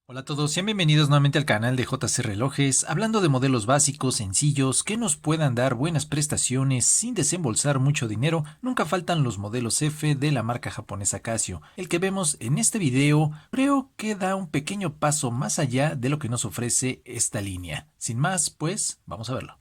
Hola a todos, sean bienvenidos nuevamente al canal de JC Relojes, hablando de modelos básicos, sencillos, que nos puedan dar buenas prestaciones sin desembolsar mucho dinero. Nunca faltan los modelos F de la marca japonesa Casio. El que vemos en este video creo que da un pequeño paso más allá de lo que nos ofrece esta línea. Sin más, pues vamos a verlo.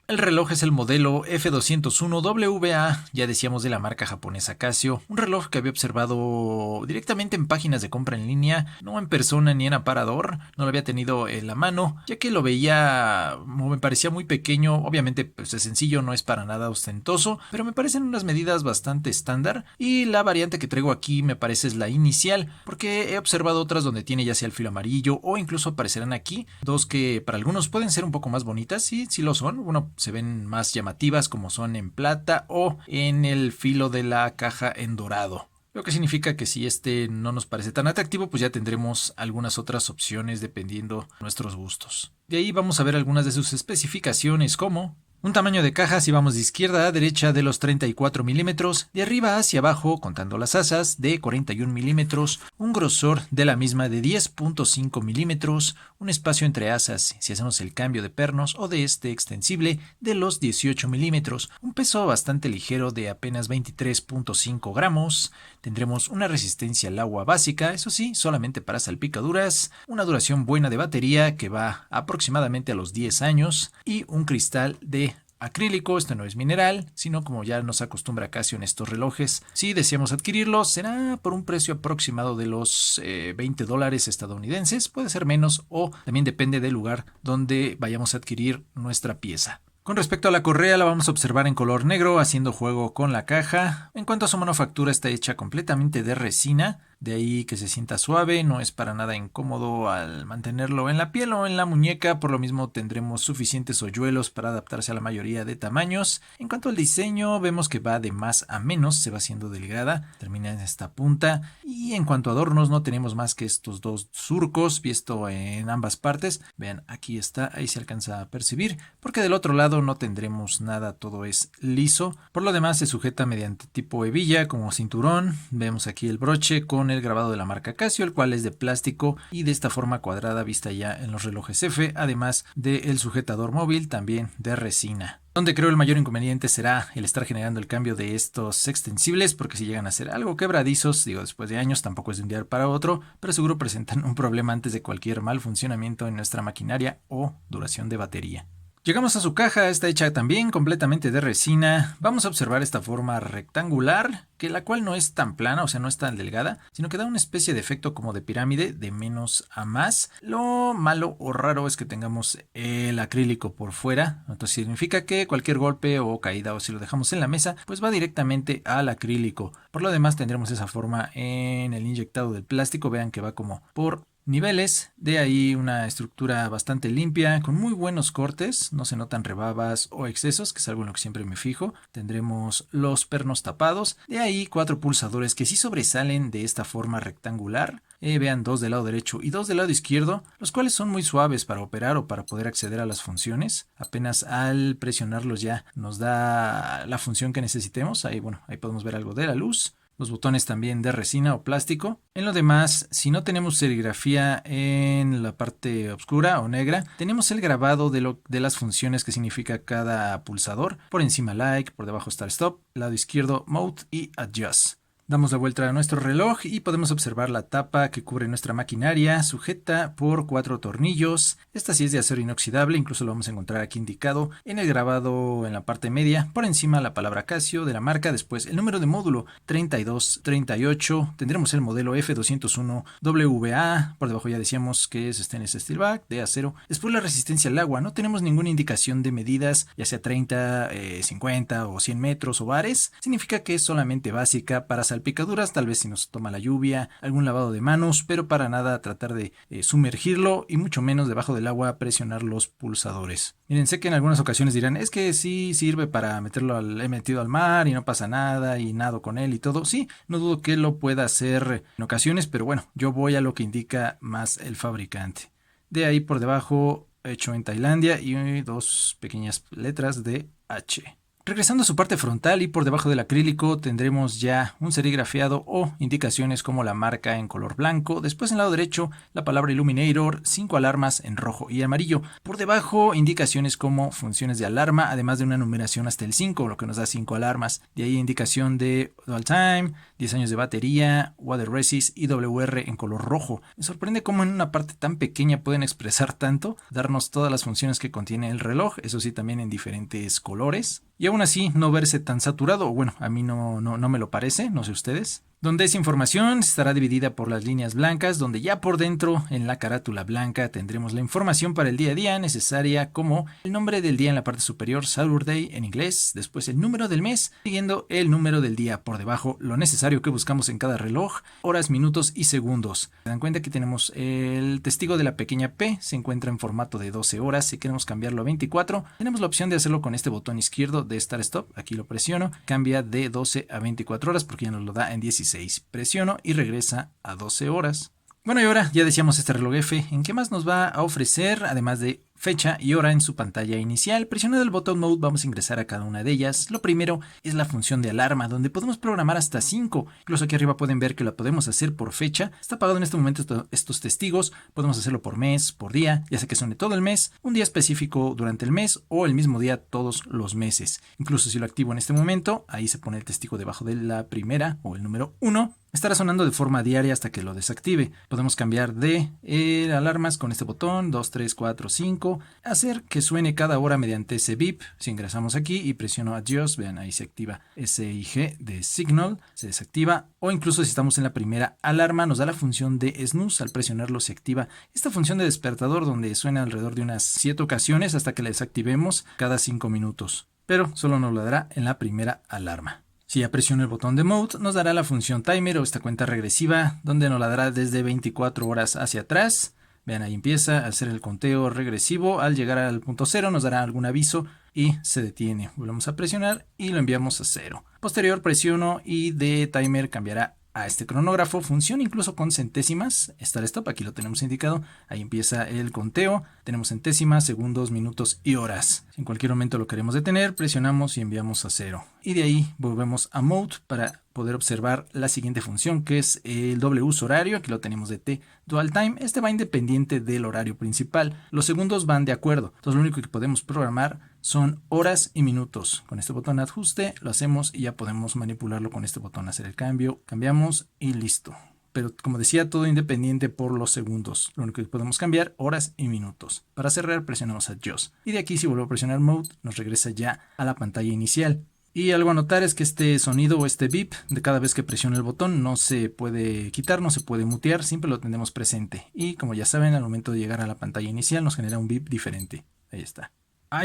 El reloj es el modelo F201WA, ya decíamos de la marca japonesa Casio, un reloj que había observado directamente en páginas de compra en línea, no en persona ni en aparador, no lo había tenido en la mano, ya que lo veía, me parecía muy pequeño, obviamente pues es sencillo, no es para nada ostentoso, pero me parecen unas medidas bastante estándar y la variante que traigo aquí me parece es la inicial, porque he observado otras donde tiene ya sea el filo amarillo o incluso aparecerán aquí dos que para algunos pueden ser un poco más bonitas, sí, sí lo son, uno se ven más llamativas como son en plata o en el filo de la caja en dorado. Lo que significa que si este no nos parece tan atractivo, pues ya tendremos algunas otras opciones dependiendo de nuestros gustos. De ahí vamos a ver algunas de sus especificaciones como un tamaño de caja si vamos de izquierda a derecha de los 34 milímetros, de arriba hacia abajo, contando las asas, de 41 milímetros, un grosor de la misma de 10.5 milímetros, un espacio entre asas si hacemos el cambio de pernos o de este extensible de los 18 milímetros, un peso bastante ligero de apenas 23.5 gramos, tendremos una resistencia al agua básica, eso sí, solamente para salpicaduras, una duración buena de batería que va aproximadamente a los 10 años y un cristal de acrílico. Esto no es mineral, sino como ya nos acostumbra Casio en estos relojes. Si deseamos adquirirlo, será por un precio aproximado de los $20 estadounidenses, puede ser menos o también depende del lugar donde vayamos a adquirir nuestra pieza. Con respecto a la correa, la vamos a observar en color negro, haciendo juego con la caja. En cuanto a su manufactura, está hecha completamente de resina, de ahí que se sienta suave, no es para nada incómodo al mantenerlo en la piel o en la muñeca, por lo mismo tendremos suficientes hoyuelos para adaptarse a la mayoría de tamaños. En cuanto al diseño, vemos que va de más a menos, se va haciendo delgada, termina en esta punta, y en cuanto a adornos no tenemos más que estos dos surcos, visto en ambas partes. Vean, aquí está, ahí se alcanza a percibir, porque del otro lado no tendremos nada, todo es liso. Por lo demás se sujeta mediante tipo hebilla como cinturón. Vemos aquí el broche con el grabado de la marca Casio, el cual es de plástico y de esta forma cuadrada vista ya en los relojes F, además del sujetador móvil también de resina. Donde creo el mayor inconveniente será el estar generando el cambio de estos extensibles, porque si llegan a ser algo quebradizos, digo, después de años, tampoco es de un día para otro, pero seguro presentan un problema antes de cualquier mal funcionamiento en nuestra maquinaria o duración de batería. Llegamos a su caja, está hecha también completamente de resina. Vamos a observar esta forma rectangular, que la cual no es tan plana, o sea, no es tan delgada, sino que da una especie de efecto como de pirámide, de menos a más. Lo malo o raro es que tengamos el acrílico por fuera, entonces significa que cualquier golpe o caída o si lo dejamos en la mesa, pues va directamente al acrílico. Por lo demás tendremos esa forma en el inyectado del plástico, vean que va como por niveles, de ahí una estructura bastante limpia, con muy buenos cortes, no se notan rebabas o excesos, que es algo en lo que siempre me fijo. Tendremos los pernos tapados, de ahí 4 pulsadores que sí sobresalen de esta forma rectangular. Vean, 2 del lado derecho y 2 del lado izquierdo, los cuales son muy suaves para operar o para poder acceder a las funciones. Apenas al presionarlos ya nos da la función que necesitemos. Ahí, bueno, ahí podemos ver algo de la luz. Los botones también de resina o plástico. En lo demás, si no tenemos serigrafía en la parte oscura o negra, tenemos el grabado de las funciones que significa cada pulsador. Por encima like, por debajo Start Stop, lado izquierdo Mode y Adjust. Damos la vuelta a nuestro reloj y podemos observar la tapa que cubre nuestra maquinaria, sujeta por 4 tornillos. Esta sí es de acero inoxidable, incluso lo vamos a encontrar aquí indicado en el grabado en la parte media. Por encima la palabra Casio de la marca, después el número de módulo 3238. Tendremos el modelo F201WA, por debajo ya decíamos que es stainless steel back de acero. Después la resistencia al agua, no tenemos ninguna indicación de medidas, ya sea 30, 50 o 100 metros o bares. Significa que es solamente básica para salpicaduras, tal vez si nos toma la lluvia, algún lavado de manos, pero para nada tratar de sumergirlo y mucho menos debajo del agua presionar los pulsadores. Miren, sé que en algunas ocasiones dirán, es que sí sirve para meterlo he metido al mar y no pasa nada y nado con él y todo. Sí, no dudo que lo pueda hacer en ocasiones, pero bueno, yo voy a lo que indica más el fabricante. De ahí por debajo, hecho en Tailandia y 2 pequeñas letras de H. Regresando a su parte frontal y por debajo del acrílico tendremos ya un serigrafiado o indicaciones como la marca en color blanco. Después en el lado derecho la palabra Illuminator, 5 alarmas en rojo y amarillo. Por debajo indicaciones como funciones de alarma, además de una numeración hasta el 5, lo que nos da 5 alarmas. De ahí indicación de Dual Time, 10 años de batería, Water Resist y WR en color rojo. Me sorprende cómo en una parte tan pequeña pueden expresar tanto, darnos todas las funciones que contiene el reloj, eso sí también en diferentes colores. Y aún así no verse tan saturado, o bueno, a mí no me lo parece, no sé ustedes. Donde esa información estará dividida por las líneas blancas, donde ya por dentro, en la carátula blanca, tendremos la información para el día a día necesaria, como el nombre del día en la parte superior, Saturday en inglés, después el número del mes, siguiendo el número del día por debajo, lo necesario que buscamos en cada reloj, horas, minutos y segundos. Se dan cuenta que tenemos el testigo de la pequeña P, se encuentra en formato de 12 horas, si queremos cambiarlo a 24, tenemos la opción de hacerlo con este botón izquierdo de Start Stop, aquí lo presiono, cambia de 12 a 24 horas porque ya nos lo da en 16. Presiono y regresa a 12 horas. Bueno, y ahora ya decíamos este reloj F, ¿en qué más nos va a ofrecer? Además de fecha y hora en su pantalla inicial. Presionando el botón Mode vamos a ingresar a cada una de ellas. Lo primero es la función de alarma, donde podemos programar hasta 5. Incluso aquí arriba pueden ver que la podemos hacer por fecha. Está apagado en este momento estos testigos. Podemos hacerlo por mes, por día, ya sea que suene todo el mes, un día específico durante el mes o el mismo día todos los meses. Incluso si lo activo en este momento, ahí se pone el testigo debajo de la primera o el número 1. Estará sonando de forma diaria hasta que lo desactive. Podemos cambiar de alarmas con este botón 2, 3, 4, 5. Hacer que suene cada hora mediante ese beep. Si ingresamos aquí y presiono Adjust, vean ahí se activa SIG de Signal, se desactiva. O incluso si estamos en la primera alarma nos da la función de snooze. Al presionarlo se activa esta función de despertador donde suena alrededor de unas 7 ocasiones hasta que la desactivemos cada 5 minutos. Pero solo nos lo dará en la primera alarma. Si ya presiono el botón de Mode, nos dará la función Timer o esta cuenta regresiva, donde nos la dará desde 24 horas hacia atrás. Vean, ahí empieza a hacer el conteo regresivo. Al llegar al punto 0 nos dará algún aviso y se detiene. Volvemos a presionar y lo enviamos a 0. Posterior presiono y de Timer cambiará a este cronógrafo. Funciona incluso con centésimas. Start Stop, aquí lo tenemos indicado. Ahí empieza el conteo. Tenemos centésimas, segundos, minutos y horas. Si en cualquier momento lo queremos detener, presionamos y enviamos a 0. Y de ahí volvemos a Mode para poder observar la siguiente función, que es el doble uso horario. Aquí lo tenemos de T Dual Time. Este va independiente del horario principal. Los segundos van de acuerdo. Entonces lo único que podemos programar son horas y minutos. Con este botón ajuste lo hacemos y ya podemos manipularlo con este botón, hacer el cambio. Cambiamos y listo. Pero como decía, todo independiente por los segundos. Lo único que podemos cambiar, horas y minutos. Para cerrar presionamos Adjust. Y de aquí si vuelvo a presionar Mode, nos regresa ya a la pantalla inicial. Y algo a notar es que este sonido o este beep de cada vez que presiono el botón no se puede quitar, no se puede mutear, siempre lo tenemos presente. Y como ya saben, al momento de llegar a la pantalla inicial nos genera un beep diferente. Ahí está.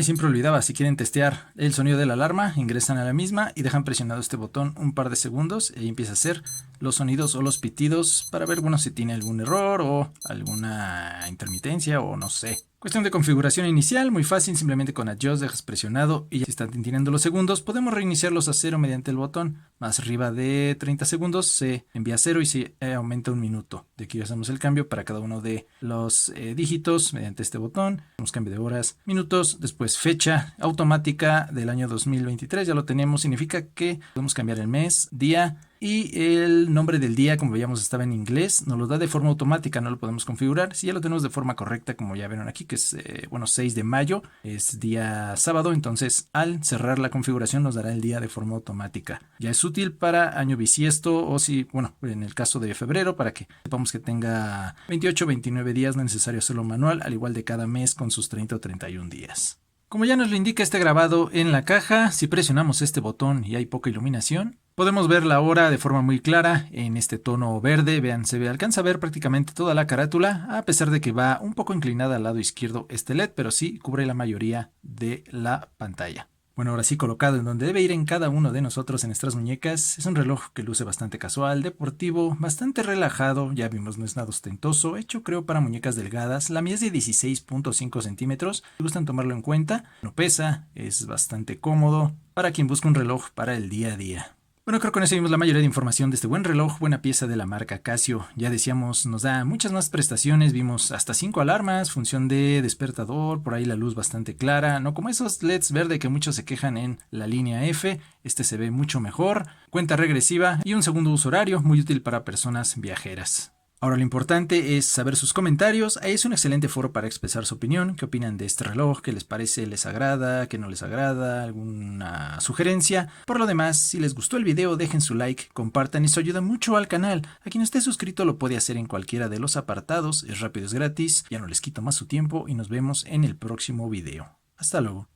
Siempre olvidaba, si quieren testear el sonido de la alarma, ingresan a la misma y dejan presionado este botón un par de segundos y ahí empieza a hacer los sonidos o los pitidos para ver, bueno, si tiene algún error o alguna intermitencia o no sé. Cuestión de configuración inicial, muy fácil, simplemente con Adjust dejas presionado y ya si están tirando los segundos, podemos reiniciarlos a 0 mediante el botón. Más arriba de 30 segundos se envía a 0 y se aumenta un minuto. De aquí hacemos el cambio para cada uno de los dígitos mediante este botón. Hacemos cambio de horas, minutos, después fecha automática del año 2023, ya lo tenemos, significa que podemos cambiar el mes, día. Y el nombre del día, como veíamos, estaba en inglés, nos lo da de forma automática, no lo podemos configurar. Si ya lo tenemos de forma correcta, como ya vieron aquí, que es 6 de mayo, es día sábado, entonces al cerrar la configuración nos dará el día de forma automática. Ya es útil para año bisiesto o si, bueno, en el caso de febrero, para que sepamos que tenga 28 o 29 días, no es necesario hacerlo manual, al igual de cada mes con sus 30 o 31 días. Como ya nos lo indica este grabado en la caja, si presionamos este botón y hay poca iluminación, podemos ver la hora de forma muy clara en este tono verde. Vean, alcanza a ver prácticamente toda la carátula, a pesar de que va un poco inclinada al lado izquierdo este LED, pero sí cubre la mayoría de la pantalla. Bueno, ahora sí colocado en donde debe ir en cada uno de nosotros en nuestras muñecas, es un reloj que luce bastante casual, deportivo, bastante relajado, ya vimos no es nada ostentoso, hecho creo para muñecas delgadas, la mía es de 16.5 centímetros, me gustan tomarlo en cuenta, no pesa, es bastante cómodo para quien busca un reloj para el día a día. Bueno, creo que con eso vimos la mayoría de información de este buen reloj, buena pieza de la marca Casio. Ya decíamos, nos da muchas más prestaciones, vimos hasta 5 alarmas, función de despertador, por ahí la luz bastante clara, no como esos LEDs verde que muchos se quejan en la línea F, este se ve mucho mejor, cuenta regresiva y un segundo uso horario, muy útil para personas viajeras. Ahora lo importante es saber sus comentarios. Ahí es un excelente foro para expresar su opinión. ¿Qué opinan de este reloj? ¿Qué les parece? ¿Les agrada? ¿Qué no les agrada? ¿Alguna sugerencia? Por lo demás, si les gustó el video, dejen su like, compartan y eso ayuda mucho al canal. A quien esté suscrito lo puede hacer en cualquiera de los apartados. Es rápido, es gratis. Ya no les quito más su tiempo y nos vemos en el próximo video. Hasta luego.